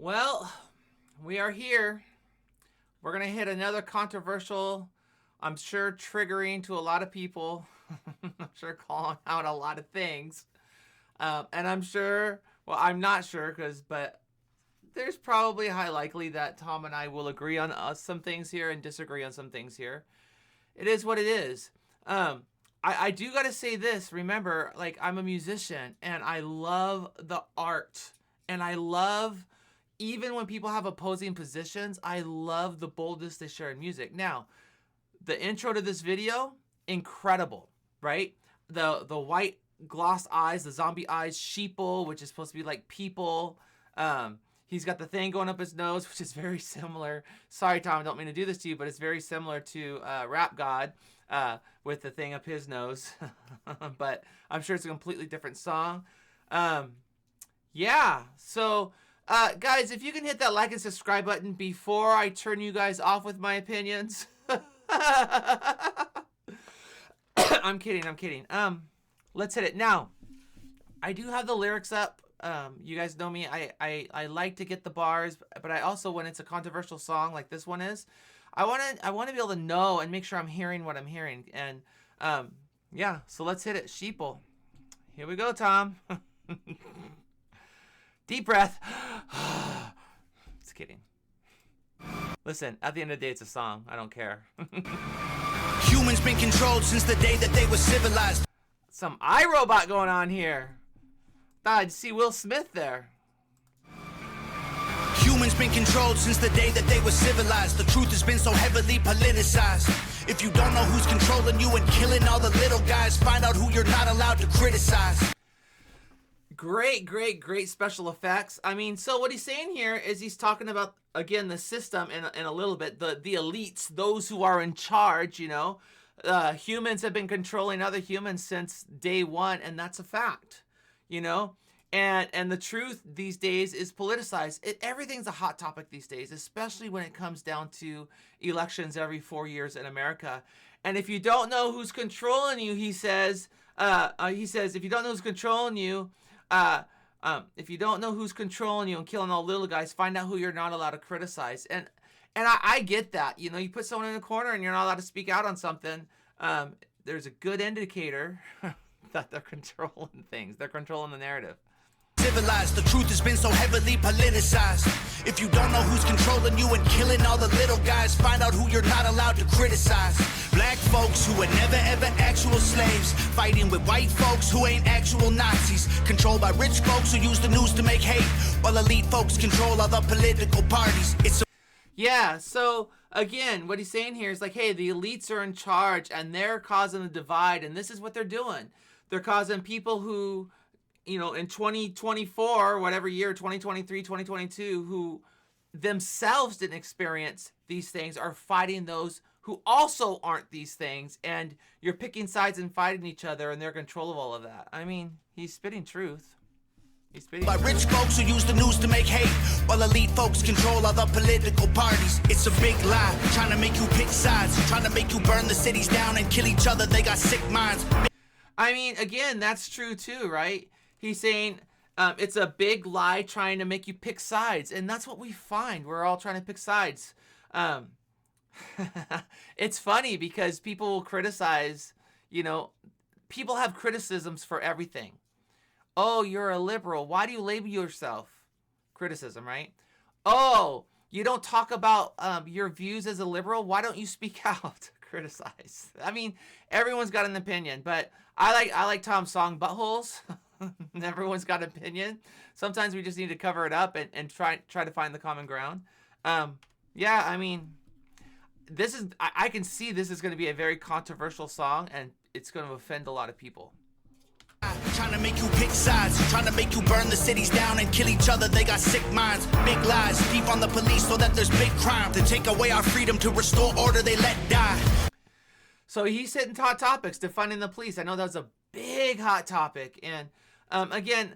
Well, we are here. We're going to hit another controversial, I'm sure triggering to a lot of people. I'm sure calling out a lot of things. And I'm sure, well, I'm not sure but there's probably a high likely that Tom and I will agree on some things here and disagree on some things here. It is what it is. I do got to say this. Remember, like, I'm a musician and I love the art. And I love, even when people have opposing positions, I love the boldness they share in music. Now, the intro to this video, incredible, right? The white gloss eyes, the zombie eyes, Sheeple, which is supposed to be like people. He's got the thing going up his nose, which is very similar. Sorry, Tom, I don't mean to do this to you, but it's very similar to Rap God with the thing up his nose. But I'm sure it's a completely different song. Yeah, so guys, if you can hit that like and subscribe button before I turn you guys off with my opinions. I'm kidding. Let's hit it. Now, I do have the lyrics up. You guys know me. I like to get the bars, but I also, when it's a controversial song like this one is, I want to be able to know and make sure I'm hearing what I'm hearing. And yeah, so let's hit it. Sheeple. Here we go, Tom. Deep breath. Just kidding. Listen, at the end of the day, it's a song. I don't care. Humans been controlled since the day that they were civilized. Some iRobot going on here. Thought I'd see Will Smith there. Humans been controlled since the day that they were civilized. The truth has been so heavily politicized. If you don't know who's controlling you and killing all the little guys, find out who you're not allowed to criticize. Great special effects. I mean, so what he's saying here is he's talking about, again, the system in a little bit, the elites, those who are in charge, you know. Humans have been controlling other humans since day one, and that's a fact, you know. And the truth these days is politicized. Everything's a hot topic these days, especially when it comes down to elections every 4 years in America. And if you don't know who's controlling you, he says, if you don't know who's controlling you, if you don't know who's controlling you and killing all little guys, find out who you're not allowed to criticize. And I get that. You know, you put someone in a corner and you're not allowed to speak out on something. There's a good indicator that they're controlling things. They're controlling the narrative. Civilized, the truth has been so heavily politicized. If you don't know who's controlling you and killing all the little guys, find out who you're not allowed to criticize. Black folks who were never ever actual slaves, fighting with white folks who ain't actual Nazis, controlled by rich folks who use the news to make hate, while elite folks control other political parties. Yeah, so again, what he's saying here is like, hey, the elites are in charge and they're causing the divide, and this is what they're doing. They're causing people who, you know, in 2024, whatever year, 2023, 2022, who themselves didn't experience these things, are fighting those who also aren't these things, and you're picking sides and fighting each other, and they're in control of all of that. I mean, he's spitting truth. He's spitting by rich folks who use the news to make hate, while elite folks control other political parties. It's a big lie, trying to make you pick sides, trying to make you burn the cities down and kill each other. They got sick minds. I mean, again, that's true too, right? He's saying it's a big lie trying to make you pick sides. And that's what we find. We're all trying to pick sides. It's funny because people will criticize, you know, people have criticisms for everything. Oh, you're a liberal. Why do you label yourself? Criticism, right? Oh, you don't talk about your views as a liberal. Why don't you speak out? Criticize. I mean, everyone's got an opinion, but I like Tom's song, Buttholes. Everyone's got an opinion. Sometimes we just need to cover it up and try to find the common ground. Yeah, I mean, this is, I can see this is going to be a very controversial song, and it's going to offend a lot of people. Trying to make you pick sides, trying to make you burn the cities down and kill each other. They got sick minds, big lies, deep on the police so that there's big crime. To take away our freedom, to restore order, they let die. So he's hitting hot topics, defunding the police. I know that was a big hot topic. And again,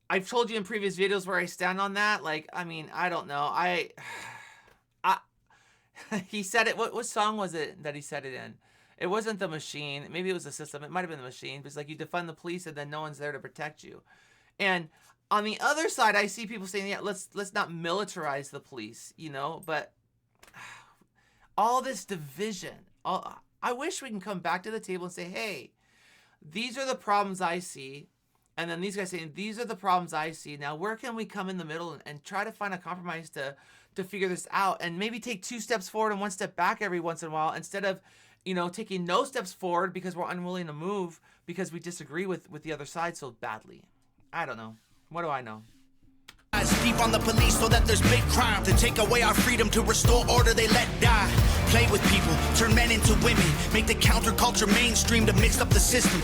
I've told you in previous videos where I stand on that. Like, I mean, I don't know. He said it. What song was it that he said it in? It wasn't The Machine. Maybe it was the system. It might have been The Machine. But it's like you defund the police and then no one's there to protect you. And On the other side, I see people saying, yeah, let's not militarize the police, you know, but all this division, I wish we can come back to the table and say, hey, these are the problems I see. And then these guys saying, these are the problems I see. Now, where can we come in the middle and try to find a compromise to figure this out, and maybe take 2 steps forward and 1 step back every once in a while, instead of, you know, taking no steps forward because we're unwilling to move because we disagree with the other side so badly. I don't know. What do I know? Deep on the police so that there's big crime. To take away our freedom, to restore order they let die. Play with people, turn men into women. Make the counterculture mainstream to mix up the system.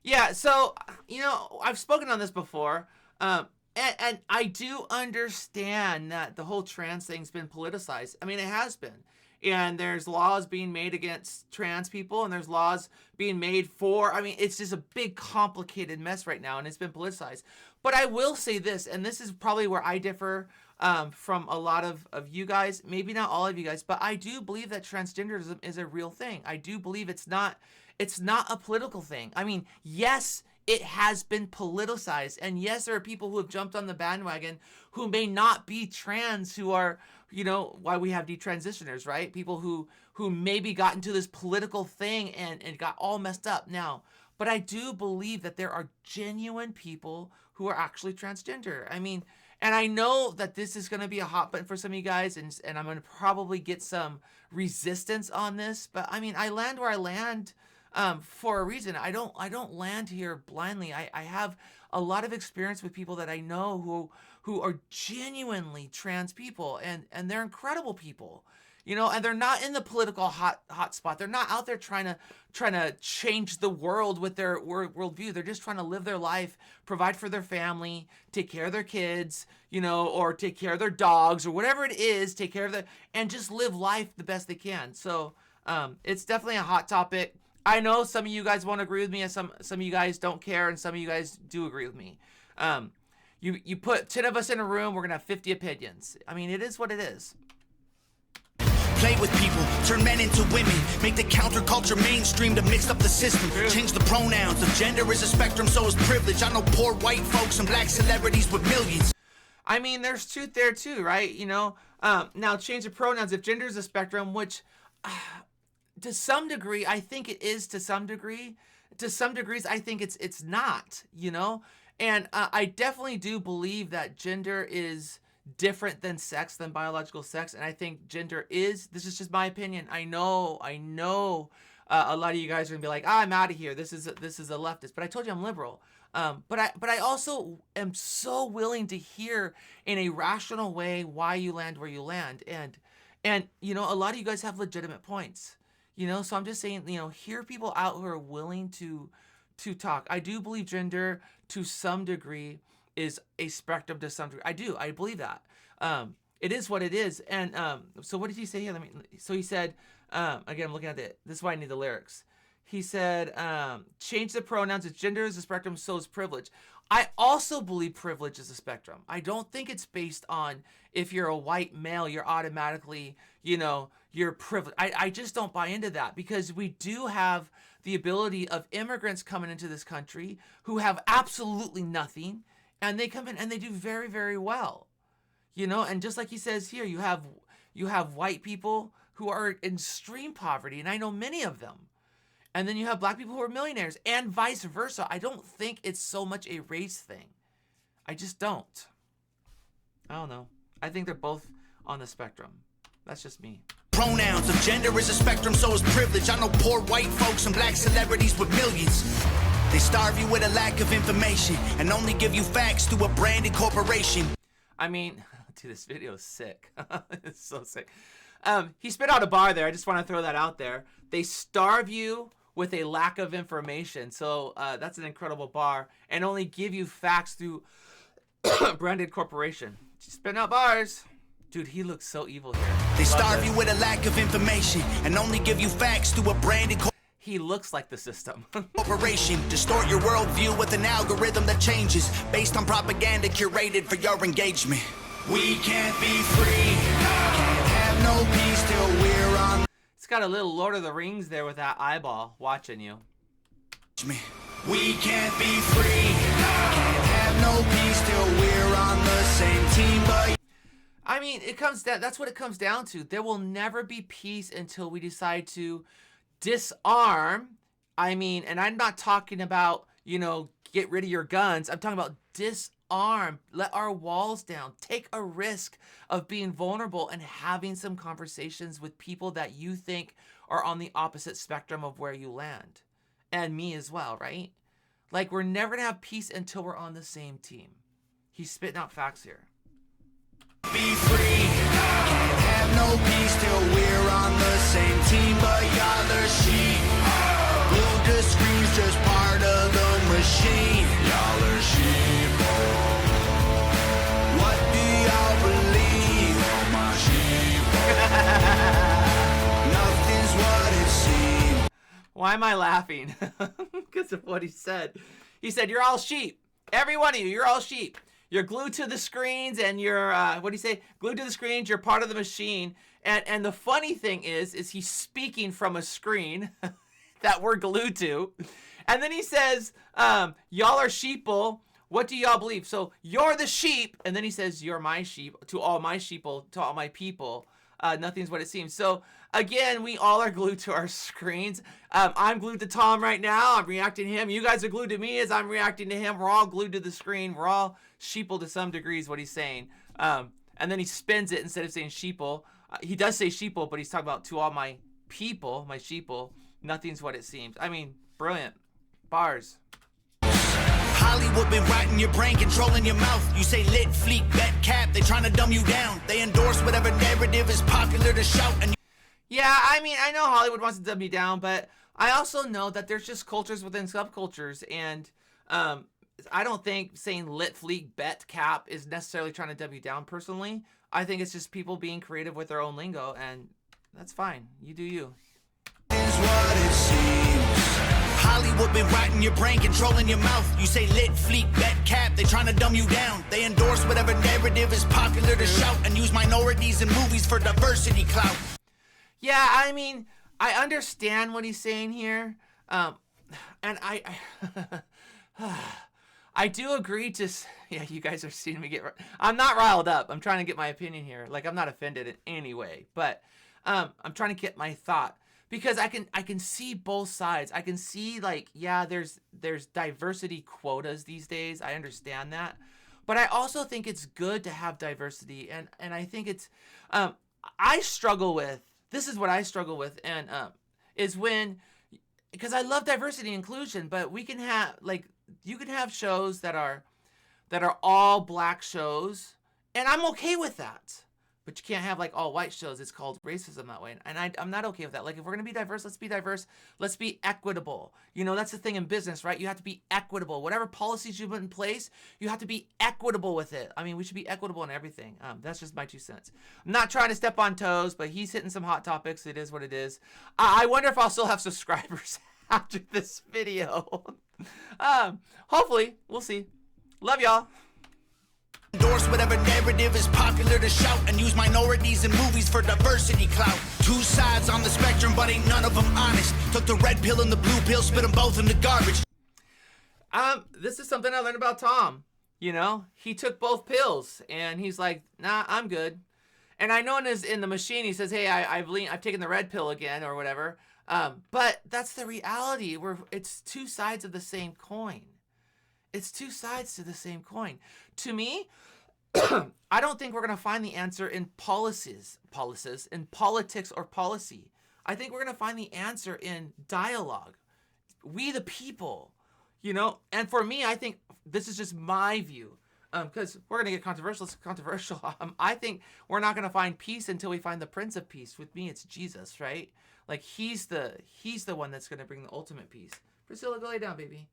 Yeah, so, you know, I've spoken on this before. And I do understand that the whole trans thing's been politicized. I mean, it has been. And there's laws being made against trans people, and there's laws being made for, I mean, it's just a big, complicated mess right now, and it's been politicized. But I will say this, and this is probably where I differ from a lot of you guys, maybe not all of you guys, but I do believe that transgenderism is a real thing. I do believe it's not a political thing. I mean, yes, it has been politicized. And yes, there are people who have jumped on the bandwagon who may not be trans, who are, you know, why we have detransitioners, right? People who maybe got into this political thing and got all messed up now. But I do believe that there are genuine people who are actually transgender. I mean, and I know that this is going to be a hot button for some of you guys, and I'm going to probably get some resistance on this. But I mean, I land where I land for a reason. I don't land here blindly. I have a lot of experience with people that I know who are genuinely trans people, and they're incredible people, you know, and they're not in the political hot spot. They're not out there trying to change the world with their worldview. They're just trying to live their life, provide for their family, take care of their kids, you know, or take care of their dogs or whatever it is, take care of and just live life the best they can. So it's definitely a hot topic. I know some of you guys won't agree with me, and some of you guys don't care, and some of you guys do agree with me. You put 10 of us in a room, we're gonna have 50 opinions. I mean, it is what it is. Play with people, turn men into women. Make the counterculture mainstream to mix up the system. Change the pronouns. If gender is a spectrum, so is privilege. I know poor white folks and black celebrities with millions. I mean, there's truth there too, right? You know, now change the pronouns. If gender is a spectrum, which to some degree, I think it is to some degree. To some degrees, I think it's not, you know? And I definitely do believe that gender is different than sex, than biological sex. And I think gender is, this is just my opinion. I know a lot of you guys are gonna be like, I'm out of here. This is a leftist, but I told you I'm liberal. But I also am so willing to hear in a rational way why you land where you land. And you know, a lot of you guys have legitimate points. You know, so I'm just saying, you know, hear people out who are willing to talk. I do believe gender to some degree is a spectrum to some degree. I believe that. It is what it is. And so what did he say here? So he said, again, I'm looking at it. This is why I need the lyrics. He said, change the pronouns. If gender is a spectrum, so is privilege. I also believe privilege is a spectrum. I don't think it's based on if you're a white male, you're automatically, you know, you're privileged. I just don't buy into that, because we do have the ability of immigrants coming into this country who have absolutely nothing, and they come in and they do very, very well, you know. And just like he says here, you have white people who are in extreme poverty, and I know many of them. And then you have black people who are millionaires, and vice versa. I don't think it's so much a race thing. I just don't. I don't know. I think they're both on the spectrum. That's just me. Pronouns. If gender is a spectrum, so is privilege. I know poor white folks and black celebrities with millions. They starve you with a lack of information and only give you facts through a branded corporation. I mean, dude, this video is sick. It's so sick. He spit out a bar there. I just want to throw that out there. They starve you with a lack of information. So that's an incredible bar, and only give you facts through branded corporation. Spitting out bars. Dude, he looks so evil here. They starve you with a lack of information and only give you facts through a branded He looks like the system. corporation. Distort your worldview with an algorithm that changes based on propaganda curated for your engagement. We can't be free. Can't have no peace till we're on. It's got a little Lord of the Rings there with that eyeball watching you. We can't be free. Can't have no peace till we're on the same team, but I mean, it comes down, that's what it comes down to. There will never be peace until we decide to disarm. I mean, and I'm not talking about, you know, get rid of your guns. I'm talking about disarm. Let our walls down. Take a risk of being vulnerable and having some conversations with people that you think are on the opposite spectrum of where you land. And me as well, right? Like, we're never going to have peace until we're on the same team. He's spitting out facts here. be free. Can't have no peace till we're on the same team, but y'all are sheep. Glued to screens, just part of the machine. Y'all are sheep. What do y'all believe? Oh, my sheep. Nothing's what it seems. Why am I laughing? Because of what he said. He said, you're all sheep. Every one of you, you're all sheep. You're glued to the screens and you're, what do you say? Glued to the screens, you're part of the machine. And the funny thing is he's speaking from a screen that we're glued to. And then he says, y'all are sheeple. What do y'all believe? So you're the sheep. And then he says, you're my sheep. To all my sheeple, to all my people. Nothing's what it seems. So again, we all are glued to our screens. I'm glued to Tom right now. I'm reacting to him. You guys are glued to me as I'm reacting to him. We're all glued to the screen. We're all sheeple to some degree is what he's saying. And then he spins it instead of saying sheeple. He does say sheeple, but he's talking about to all my people, my sheeple. Nothing's what it seems. I mean, brilliant. Bars. Hollywood been writing your brain, controlling your mouth. You say lit, fleek, bet, cap. They trying to dumb you down. They endorse whatever narrative is popular to shout. And yeah, I mean, I know Hollywood wants to dumb you down, but I also know that there's just cultures within subcultures. And I don't think saying lit, fleek, bet, cap is necessarily trying to dumb you down personally. I think it's just people being creative with their own lingo, and that's fine. You do you. is what it seems. Hollywood been writing your brain, controlling your mouth. You say lit, fleek, bet, cap. They trying to dumb you down. They endorse whatever narrative is popular to shout and use minorities in movies for diversity clout. Yeah, I mean, I understand what he's saying here. And I I do agree to, yeah, you guys are seeing me get, I'm not riled up. I'm trying to get my opinion here. Like, I'm not offended in any way, but I'm trying to get my thought. Because I can see both sides. I can see, like, yeah, there's diversity quotas these days. I understand that. But I also think it's good to have diversity. And I think it's, I struggle with, this is what I struggle with, and is when, because I love diversity and inclusion, but we can have, like, you can have shows that are all black shows, and I'm okay with that. But you can't have, like, all white shows. It's called racism that way. And I'm not okay with that. Like, if we're going to be diverse, let's be diverse. Let's be equitable. You know, that's the thing in business, right? You have to be equitable. Whatever policies you put in place, you have to be equitable with it. I mean, we should be equitable in everything. That's just my 2 cents. I'm not trying to step on toes, but he's hitting some hot topics. It is what it is. I wonder if I'll still have subscribers after this video. Hopefully. We'll see. Love y'all. Endorse whatever narrative is popular to shout and use minorities in movies for diversity clout. 2 sides on the spectrum, but ain't none of them honest. Took the red pill and the blue pill, spit them both in the garbage. This is something I learned about Tom. You know, he took both pills and he's like, nah, I'm good. And I know in the machine, he says, hey, I've taken the red pill again or whatever. But that's the reality. It's 2 sides of the same coin. It's 2 sides to the same coin. To me, I don't think we're going to find the answer in policies, in politics or policy. I think we're going to find the answer in dialogue. We the people, you know? And for me, I think this is just my view. Because we're going to get controversial. It's controversial. I think we're not going to find peace until we find the Prince of Peace. With me, it's Jesus, right? Like, he's the one that's going to bring the ultimate peace. Priscilla, go lay down, baby.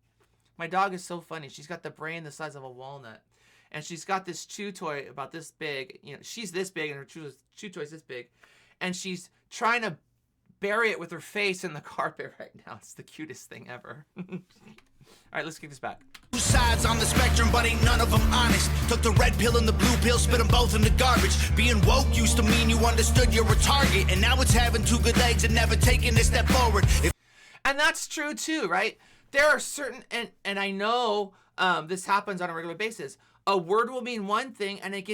My dog is so funny. She's got the brain the size of a walnut. And she's got this chew toy about this big. You know, she's this big and her chew toy's this big. And she's trying to bury it with her face in the carpet right now. It's the cutest thing ever. All right, let's kick this back. 2 sides on the spectrum, but ain't none of them honest. Took the red pill and the blue pill, spit them both in the garbage. Being woke used to mean you understood you're a target. And now it's having 2 good legs and never taking a step forward. And that's true too, right? There are certain, and I know this happens on a regular basis. A word will mean one thing and it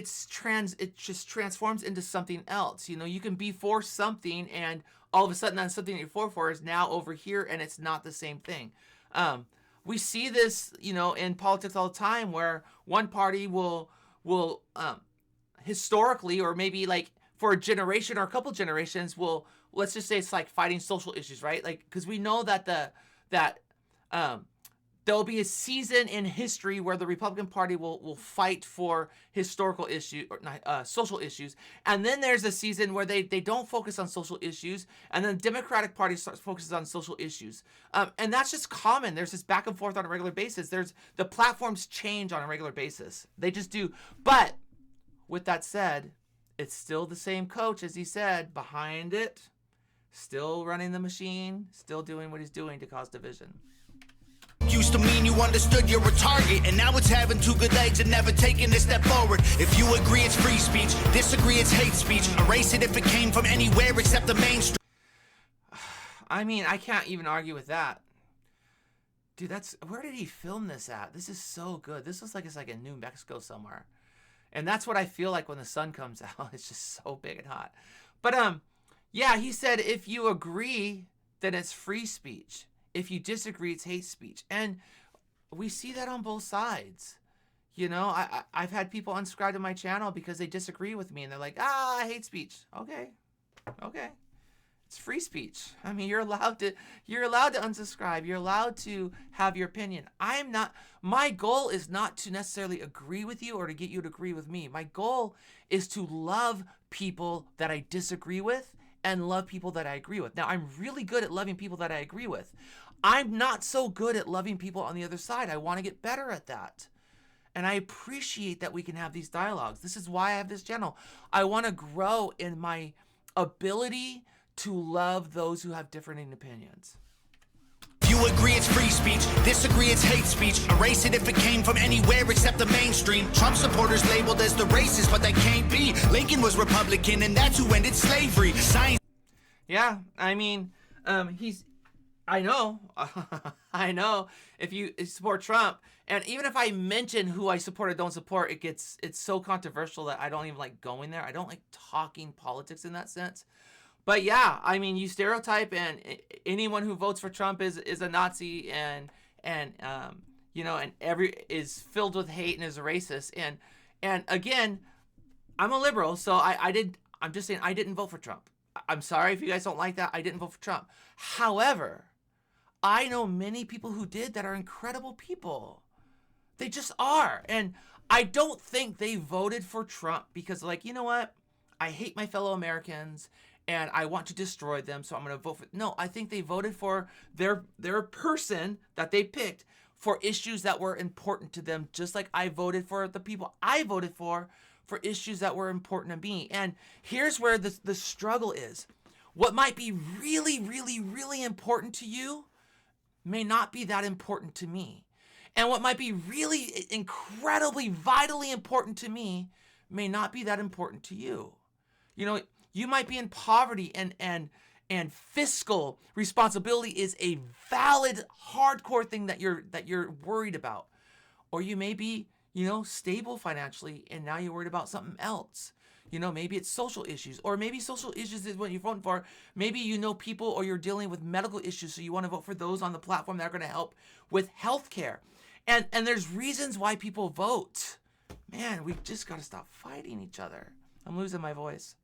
just transforms into something else. You know, you can be for something and all of a sudden that something that you're for is now over here and it's not the same thing. We see this, you know, in politics all the time where one party will historically, or maybe like for a generation or a couple generations, will, let's just say it's like fighting social issues, right? Like, because we know that there'll be a season in history where the Republican Party will fight for historical issues, or social issues, and then there's a season where they don't focus on social issues, and then the Democratic Party starts focuses on social issues, and that's just common. There's this back and forth on a regular basis. The platforms change on a regular basis. They just do. But with that said, it's still the same coach, as he said, behind it, still running the machine, still doing what he's doing to cause division. Used to mean you understood you're a target, and now it's having two good legs and never taking a step forward. If you agree, it's free speech. Disagree, it's hate speech. Erase it if it came from anywhere except the mainstream. I mean, I can't even argue with that. Dude, where did he film this at? This is so good. This looks like it's like in New Mexico somewhere. And that's what I feel like when the sun comes out. It's just so big and hot. But yeah, he said if you agree, then it's free speech. If you disagree, it's hate speech. And we see that on both sides. You know, I've had people unsubscribe to my channel because they disagree with me and they're like, I hate speech. Okay. It's free speech. I mean, you're allowed to unsubscribe. You're allowed to have your opinion. My goal is not to necessarily agree with you or to get you to agree with me. My goal is to love people that I disagree with and love people that I agree with. Now, I'm really good at loving people that I agree with. I'm not so good at loving people on the other side. I want to get better at that. And I appreciate that we can have these dialogues. This is why I have this channel. I want to grow in my ability to love those who have different opinions. If you agree, it's free speech. Disagree, it's hate speech. Erase it if it came from anywhere except the mainstream. Trump supporters labeled as the racist, but that can't be. Lincoln was Republican, and that's who ended slavery. Science. Yeah, I mean, I know, I know. If you support Trump, and even if I mention who I support or don't support, it's so controversial that I don't even like going there. I don't like talking politics in that sense. But yeah, I mean, you stereotype, and anyone who votes for Trump is a Nazi, and you know, and is filled with hate and is a racist. And again, I'm a liberal, so I'm just saying I didn't vote for Trump. I'm sorry if you guys don't like that. I didn't vote for Trump. However, I know many people who did that are incredible people. They just are. And I don't think they voted for Trump because, like, you know what? I hate my fellow Americans and I want to destroy them, so I'm going to vote for... No, I think they voted for their person that they picked for issues that were important to them, just like I voted for the people I voted for issues that were important to me. And here's where the struggle is. What might be really, really, really important to you may not be that important to me. And what might be really incredibly, vitally important to me may not be that important to you. You know, you might be in poverty, and fiscal responsibility is a valid, hardcore thing that you're worried about. Or you may be, you know, stable financially, and now you're worried about something else. You know, maybe it's social issues, or maybe social issues is what you're voting for. Maybe you know people, or you're dealing with medical issues, so you want to vote for those on the platform that are going to help with healthcare. And there's reasons why people vote. Man, we just got to stop fighting each other. I'm losing my voice.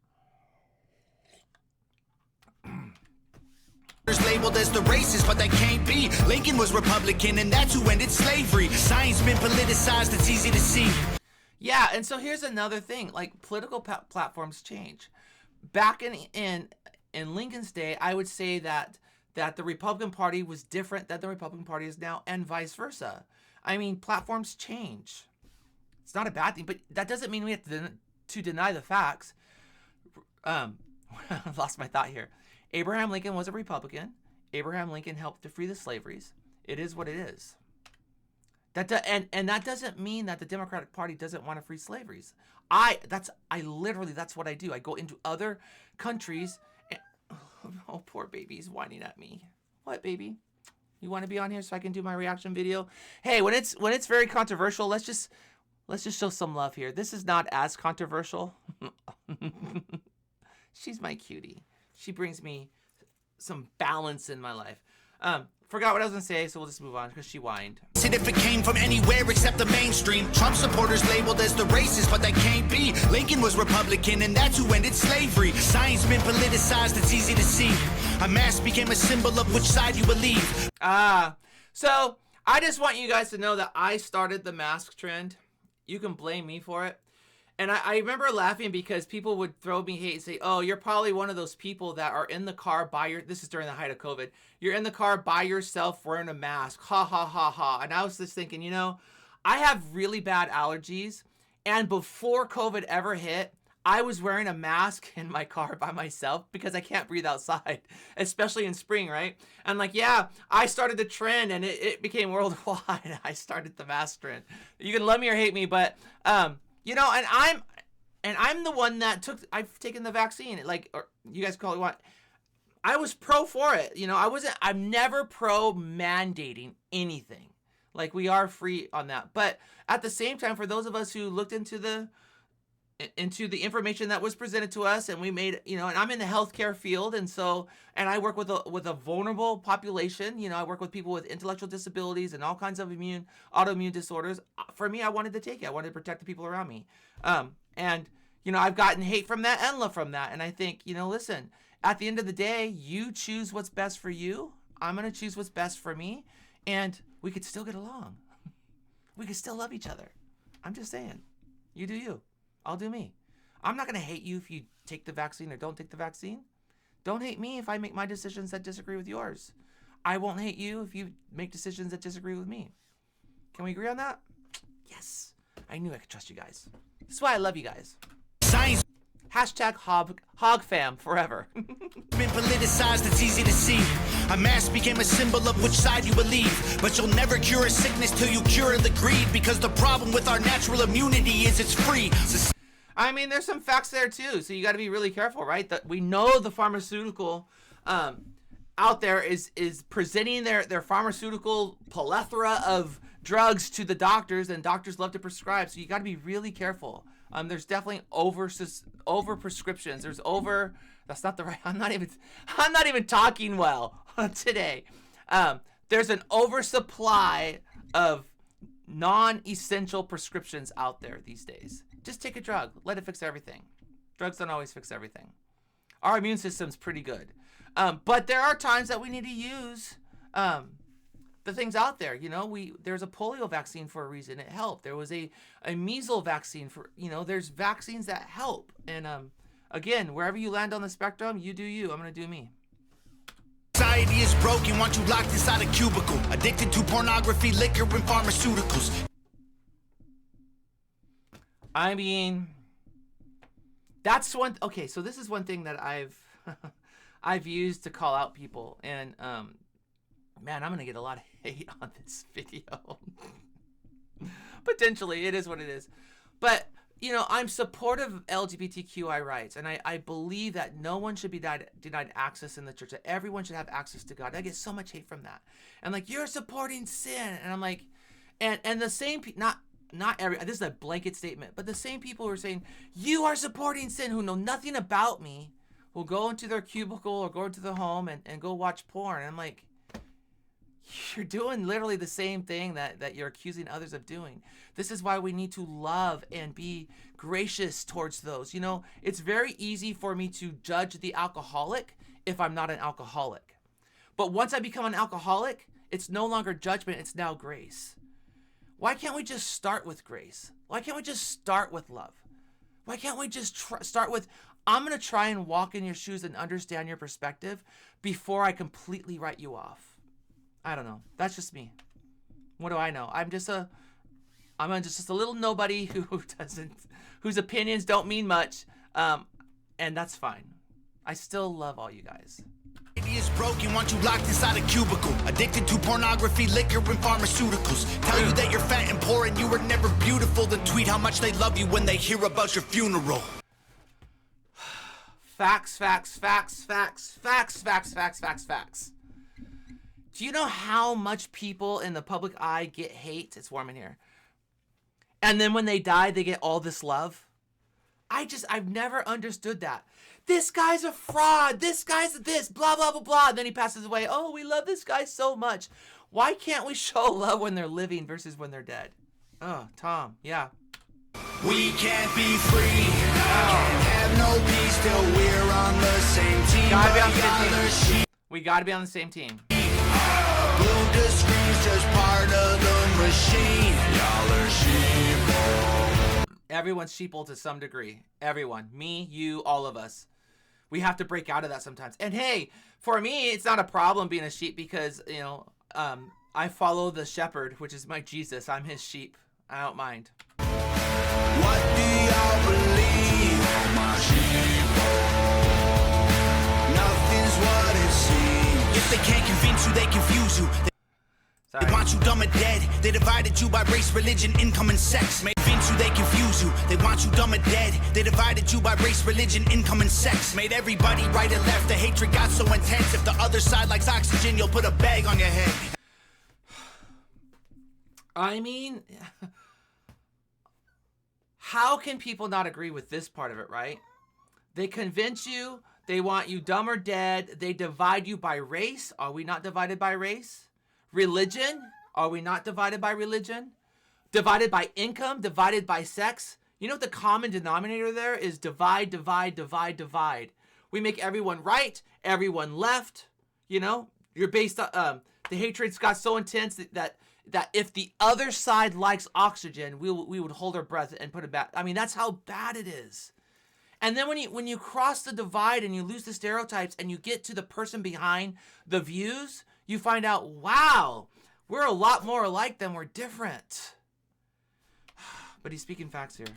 Labeled as the racist, but that can't be. Lincoln was Republican, and that's who ended slavery. Science been politicized, it's easy to see. Yeah, and so here's another thing. Like, political platforms change. Back in Lincoln's day, I would say that the Republican Party was different than the Republican Party is now, and vice versa. I mean, platforms change. It's not a bad thing, but that doesn't mean we have to deny the facts. I lost my thought here. Abraham Lincoln was a Republican. Abraham Lincoln helped to free the slaveries. It is what it is. And that doesn't mean that the Democratic Party doesn't want to free slaveries. That's what I do. I go into other countries. And, oh, poor baby's whining at me. What, baby? You want to be on here so I can do my reaction video? Hey, when it's very controversial, let's just show some love here. This is not as controversial. She's my cutie. She brings me some balance in my life. Forgot what I was gonna say, so we'll just move on because she whined. If it came from anywhere except the mainstream, Trump supporters labeled as the racist, but that can't be. Lincoln was Republican, and that's who ended slavery. Science been politicized, it's easy to see. A mask became a symbol of which side you believe. So I just want you guys to know that I started the mask trend. You can blame me for it. And I remember laughing because people would throw me hate and say, oh, you're probably one of those people that are in the car this is during the height of COVID. You're in the car by yourself wearing a mask. Ha, ha, ha, ha. And I was just thinking, you know, I have really bad allergies. And before COVID ever hit, I was wearing a mask in my car by myself because I can't breathe outside, especially in spring, right? And like, yeah, I started the trend and it became worldwide. I started the mask trend. You can love me or hate me, but, you know, and I'm the one that I've taken the vaccine, like, or you guys call it what? I was pro for it. You know, I'm never pro mandating anything. Like, we are free on that. But at the same time, for those of us who looked into the information that was presented to us, and we made, you know, and I'm in the healthcare field, and I work with a vulnerable population. You know, I work with people with intellectual disabilities and all kinds of autoimmune disorders. For me, I wanted to take it. I wanted to protect the people around me. And you know, I've gotten hate from that and love from that. And I think, you know, listen, at the end of the day, you choose what's best for you. I'm gonna choose what's best for me, and we could still get along. We could still love each other. I'm just saying, you do you. I'll do me. I'm not going to hate you if you take the vaccine or don't take the vaccine. Don't hate me if I make my decisions that disagree with yours. I won't hate you if you make decisions that disagree with me. Can we agree on that? Yes. I knew I could trust you guys. That's why I love you guys. Science. Hashtag hogfam forever. Been politicized, it's easy to see. A mask became a symbol of which side you believe. But you'll never cure a sickness till you cure the greed. Because the problem with our natural immunity is it's free. I mean, there's some facts there too, so you got to be really careful, right? That we know the pharmaceutical out there is presenting their pharmaceutical plethora of drugs to the doctors, and doctors love to prescribe. So you got to be really careful. There's definitely over prescriptions. That's not the right. I'm not even talking well today. There's an oversupply of non-essential prescriptions out there these days. Just take a drug. Let it fix everything. Drugs don't always fix everything. Our immune system's pretty good. But there are times that we need to use the things out there. You know, there's a polio vaccine for a reason. It helped. There was a measles vaccine for, you know, there's vaccines that help. And again, wherever you land on the spectrum, you do you. I'm going to do me. Society is broken, want you locked inside a cubicle. Addicted to pornography, liquor, and pharmaceuticals. I mean, that's one. Okay, so this is one thing that I've used to call out people, and man, I'm gonna get a lot of hate on this video. Potentially, it is what it is. But you know, I'm supportive of LGBTQI rights, and I believe that no one should be denied access in the church. That everyone should have access to God. I get so much hate from that, and like, you're supporting sin, and I'm like, and the same not every, this is a blanket statement, but the same people who are saying you are supporting sin, who know nothing about me, will go into their cubicle or go into the home and go watch porn. And I'm like, you're doing literally the same thing that you're accusing others of doing. This is why we need to love and be gracious towards those. You know, it's very easy for me to judge the alcoholic if I'm not an alcoholic. But once I become an alcoholic, it's no longer judgment, it's now grace. Why can't we just start with grace? Why can't we just start with love? Why can't we just start with, I'm going to try and walk in your shoes and understand your perspective before I completely write you off? I don't know. That's just me. What do I know? I'm just a little nobody whose opinions don't mean much. And that's fine. I still love all you guys. Is broken, want you locked inside a cubicle. Addicted to pornography, liquor, and pharmaceuticals. Tell you that you're fat and poor and you were never beautiful. Then tweet how much they love you when they hear about your funeral. Facts, facts, facts, facts, facts, facts, facts, facts, facts. Do you know how much people in the public eye get hate? It's warm in here. And then when they die, they get all this love. I've never understood that. This guy's a fraud. This guy's this, blah, blah, blah, blah. And then he passes away. Oh, we love this guy so much. Why can't we show love when they're living versus when they're dead? Oh, Tom, yeah. We can't be free. Can't have no peace till we're on the same team. Gotta be on the same team. We gotta be on the same team. Blue to screen's just part of the machine. Y'all are sheeple. Everyone's sheeple to some degree. Everyone. Me, you, all of us. We have to break out of that sometimes. And hey, for me, it's not a problem being a sheep because, you know, I follow the shepherd, which is my Jesus. I'm his sheep. I don't mind. What do y'all believe? My sheeple. Nothing's what it seems. If they can't convince you, they confuse you. They want you dumb and dead. They divided you by race, religion, income, and sex. Made convince you, they confuse you. They want you dumb and dead. They divided you by race, religion, income, and sex. Made everybody right and left. The hatred got so intense. If the other side likes oxygen, you'll put a bag on your head. I mean, how can people not agree with this part of it, right? They convince you. They want you dumb or dead. They divide you by race. Are we not divided by race? Religion? Are we not divided by religion? Divided by income? Divided by sex? You know what the common denominator there is? Divide, divide, divide, divide. We make everyone right, everyone left. You know, you're based on the hatred's got so intense that if the other side likes oxygen, we would hold our breath and put it back. I mean, that's how bad it is. And then when you cross the divide and you lose the stereotypes and you get to the person behind the views, you find out, wow, we're a lot more alike than we're different. But he's speaking facts here.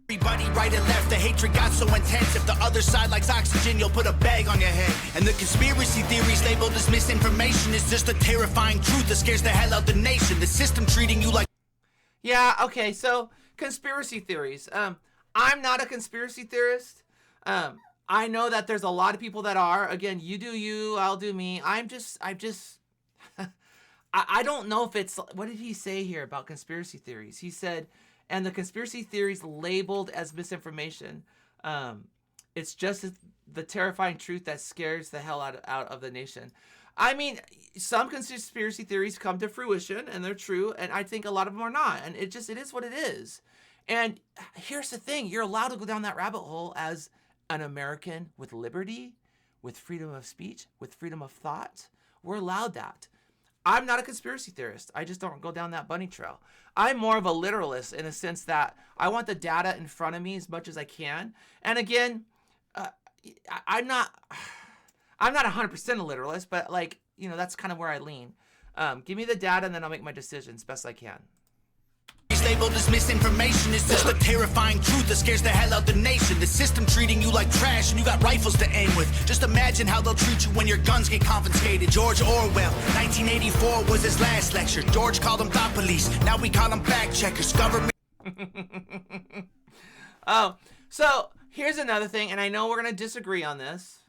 Everybody right and left, the hatred got so intense. If the other side likes oxygen, you'll put a bag on your head. And the conspiracy theories labeled as misinformation is just a terrifying truth that scares the hell out the nation. The system treating you like... Yeah, okay, so conspiracy theories. I'm not a conspiracy theorist. I know that there's a lot of people that are. Again, you do you, I'll do me. I don't know if it's, what did he say here about conspiracy theories? He said, and the conspiracy theories labeled as misinformation. It's just the terrifying truth that scares the hell out of the nation. I mean, some conspiracy theories come to fruition and they're true, and I think a lot of them are not. And it is what it is. And here's the thing, you're allowed to go down that rabbit hole as an American with liberty, with freedom of speech, with freedom of thought. We're allowed that. I'm not a conspiracy theorist. I just don't go down that bunny trail. I'm more of a literalist in a sense that I want the data in front of me as much as I can. And again, I'm not 100% a literalist, but like, you know, that's kind of where I lean. Give me the data and then I'll make my decisions best I can. Labeled as misinformation is just a terrifying truth that scares the hell out the nation. The system treating you like trash and you got rifles to aim with. Just imagine how they'll treat you when your guns get confiscated. George Orwell, 1984 was his last lecture. George called them thought police. Now we call them fact checkers. Government. Oh, so here's another thing, and I know we're gonna disagree on this.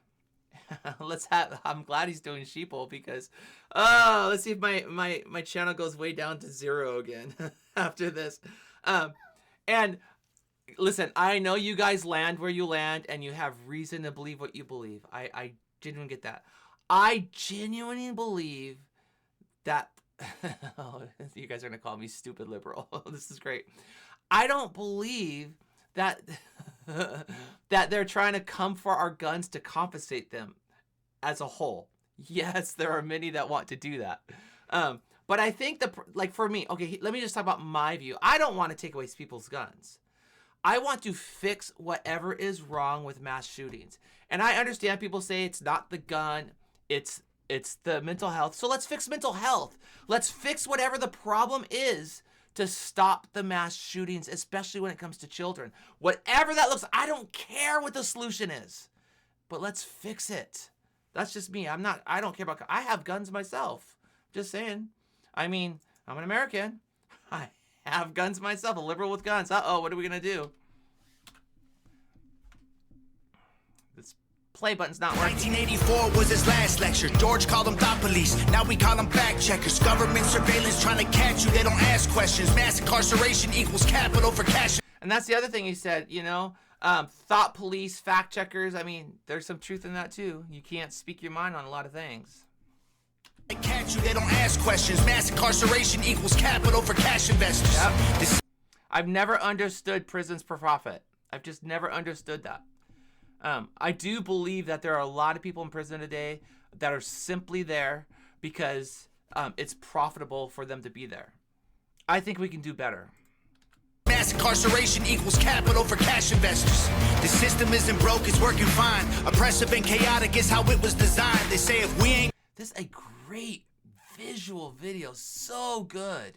I'm glad he's doing Sheeple because, let's see if my channel goes way down to 0 again after this. And listen, I know you guys land where you land and you have reason to believe what you believe. I genuinely get that. I genuinely believe that, oh, you guys are going to call me stupid liberal. This is great. I don't believe that that they're trying to come for our guns to confiscate them as a whole. Yes, there are many that want to do that. But I think like for me, okay, let me just talk about my view. I don't want to take away people's guns. I want to fix whatever is wrong with mass shootings. And I understand people say it's not the gun, it's the mental health. So let's fix mental health. Let's fix whatever the problem is to stop the mass shootings, especially when it comes to children. Whatever that looks, I don't care what the solution is, but let's fix it. That's just me. I don't care about, I have guns myself. Just saying. I mean, I'm an American. I have guns myself, a liberal with guns. Uh-oh, what are we gonna do? play button's not working. 1984 was his last lecture. George called them thought police. Now we call them fact checkers. Government surveillance trying to catch you. They don't ask questions. Mass incarceration equals capital for cash. And that's the other thing he said, you know, thought police, fact checkers. I mean, there's some truth in that too. You can't speak your mind on a lot of things. They catch you. They don't ask questions. Mass incarceration equals capital for cash investors. Yep. I've never understood prisons for profit. I've just never understood that. I do believe that there are a lot of people in prison today that are simply there because it's profitable for them to be there. I think we can do better. Mass incarceration equals capital for cash investors. The system isn't broke, it's working fine. Oppressive and chaotic is how it was designed. They say if we ain't... This is a great visual video. So good.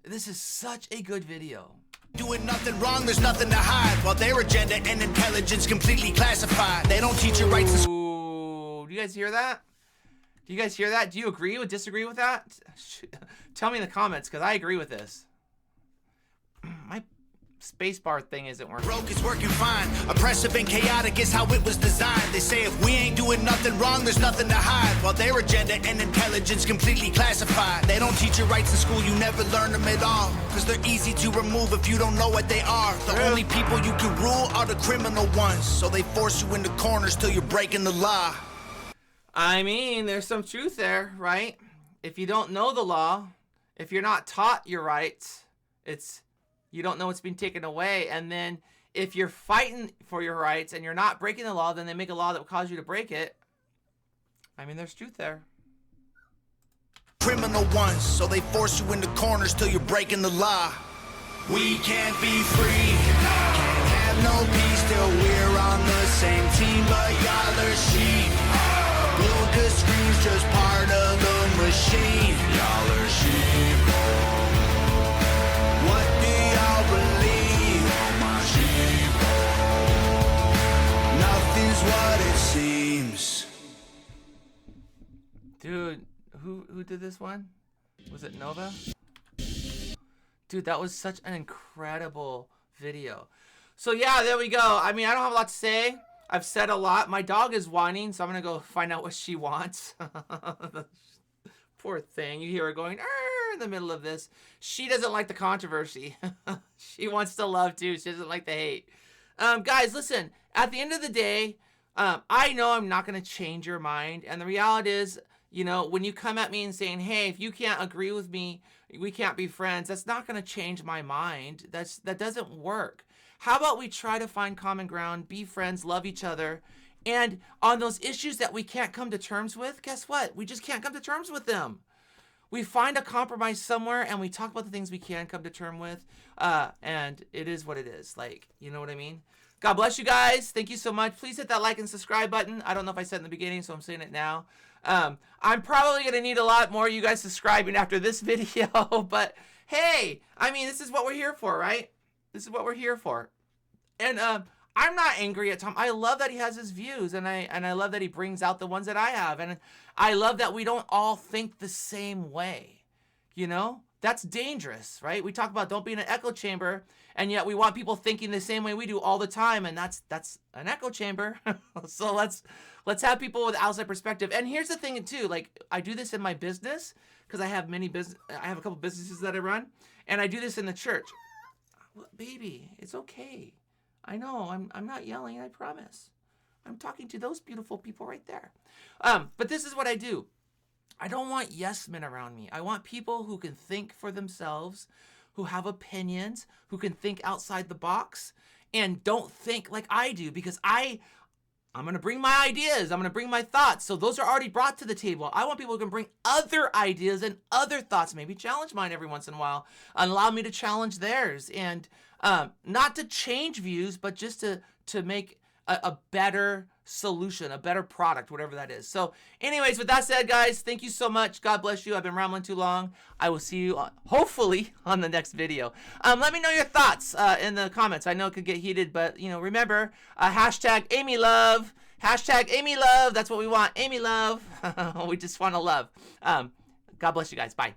This is such a good video. Doing nothing wrong, there's nothing to hide. While their agenda and intelligence completely classified. They don't teach you rights in school. Do you guys hear that? Do you guys hear that? Do you agree or disagree with that? Tell me in the comments, because I agree with this. My spacebar thing isn't working. Broke is working fine. Oppressive and chaotic is how it was designed. They say if we ain't doing nothing wrong, there's nothing to hide. While their agenda and intelligence completely classified. They don't teach you rights in school, you never learn them at all. Cause they're easy to remove if you don't know what they are. The only people you can rule are the criminal ones. So they force you into corners till you're breaking the law. I mean, there's some truth there, right? If you don't know the law, if you're not taught your rights, you don't know what's being taken away. And then if you're fighting for your rights and you're not breaking the law, then they make a law that will cause you to break it. I mean, there's truth there. Criminal ones, so they force you into corners till you're breaking the law. We can't be free, can't have no peace till we're on the same team, but y'all are sheep. Lucas screams just part of the machine. Y'all are sheep. What do y'all believe? My sheep. Nothing's what it seems. Dude, who did this one? Was it Nova? Dude, that was such an incredible video. So yeah, there we go. I mean, I don't have a lot to say. I've said a lot. My dog is whining, so I'm gonna go find out what she wants. Poor thing. You hear her going in the middle of this. She doesn't like the controversy. She wants to love too. She doesn't like the hate. Guys, listen. At the end of the day, I know I'm not gonna change your mind, and the reality is, you know, when you come at me and saying, "Hey, if you can't agree with me, we can't be friends," that's not gonna change my mind. That doesn't work. How about we try to find common ground, be friends, love each other, and on those issues that we can't come to terms with, guess what? We just can't come to terms with them. We find a compromise somewhere and we talk about the things we can come to terms with, and it is what it is. Like, you know what I mean? God bless you guys. Thank you so much. Please hit that like and subscribe button. I don't know if I said in the beginning, so I'm saying it now. I'm probably going to need a lot more of you guys subscribing after this video, but hey, I mean, this is what we're here for, right? This is what we're here for. And I'm not angry at Tom. I love that he has his views, and I love that he brings out the ones that I have. And I love that we don't all think the same way. You know? That's dangerous, right? We talk about don't be in an echo chamber, and yet we want people thinking the same way we do all the time, and that's an echo chamber. So let's have people with outside perspective. And here's the thing too, like I do this in my business because I have I have a couple businesses that I run, and I do this in the church. Well, baby, it's okay. I know, I'm not yelling, I promise. I'm talking to those beautiful people right there. But this is what I do. I don't want yes men around me. I want people who can think for themselves, who have opinions, who can think outside the box, and don't think like I do, because I'm going to bring my ideas. I'm going to bring my thoughts. So those are already brought to the table. I want people who can bring other ideas and other thoughts, maybe challenge mine every once in a while, and allow me to challenge theirs. And not to change views, but just to make a better solution, a better product, whatever that is. So anyways, with that said, guys, thank you so much. God bless you. I've been rambling too long. I will see you hopefully on the next video. Let me know your thoughts in the comments. I know it could get heated, but you know, remember, hashtag Amy Love, hashtag Amy Love. That's what we want. Amy Love. We just want to love. God bless you guys. Bye.